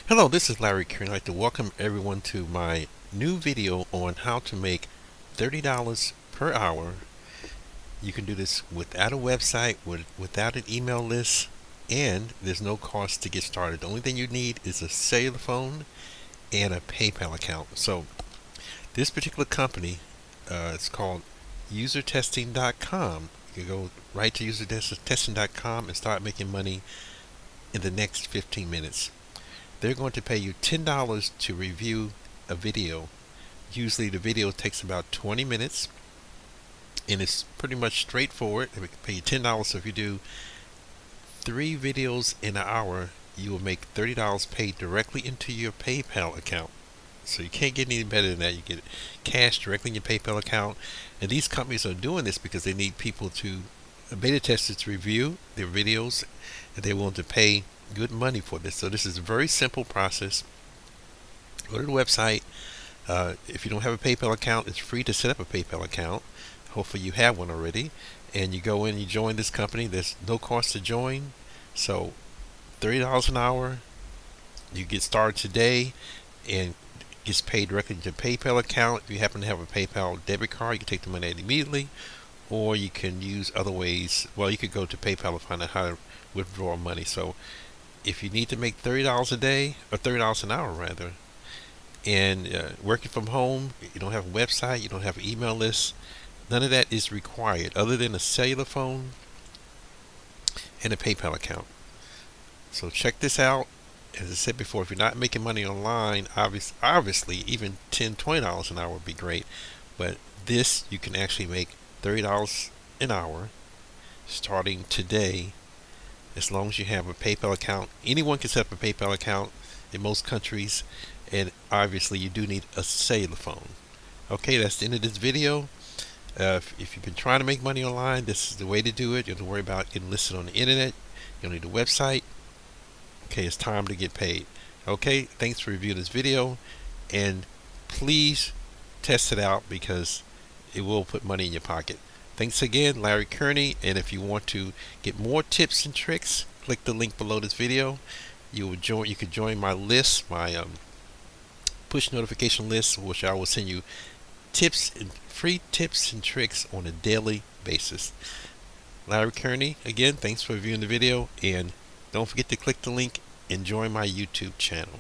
Hello, this is Larry Kearney. I'd like to welcome everyone to my new video on how to make $30 per hour. You can do this without a website, without an email list, and there's no cost to get started. The only thing you need is a cellular phone and a PayPal account. So this particular company, it's called usertesting.com. You can go right to usertesting.com and start making money in the next 15 minutes. They're going to pay you $10 to review a video. Usually the video takes about 20 minutes and it's pretty much straightforward. They pay you $10. So if you do 3 videos in an hour, you will make $30 paid directly into your PayPal account. So you can't get any better than that. You get cash directly in your PayPal account. And these companies are doing this because they need people to, beta testers, to review their videos, and they're willing to pay good money for this. So this is a very simple process. Go to the website. If you don't have a PayPal account, it's free to set up a PayPal account. Hopefully you have one already. And you go in, you join this company. There's no cost to join. So $30 an hour. You get started today and gets paid directly into PayPal account. If you happen to have a PayPal debit card, you can take the money out immediately, or you can use other ways. Well, you could go to PayPal and find out how to withdraw money. So if you need to make $30 a day, or $30 an hour rather, and working from home, you don't have a website, you don't have an email list, none of that is required other than a cellular phone and a PayPal account. So check this out. As I said before, if you're not making money online, obviously even $10, $20 an hour would be great. But this, you can actually make $30 an hour starting today, as long as you have a PayPal account. Anyone can set up a PayPal account in most countries, and obviously you do need a cellular phone. Okay, that's the end of this video. If you've been trying to make money online, this is the way to do it. You don't have to worry about getting listed on the internet. You don't need a website. Okay, it's time to get paid. Okay, thanks for reviewing this video, and please test it out because it will put money in your pocket. Thanks again, Larry Kearney, and if you want to get more tips and tricks, click the link below this video. You could join my list, my push notification list, which I will send you free tips and tricks on a daily basis. Larry Kearney, again, thanks for viewing the video, and don't forget to click the link and join my YouTube channel.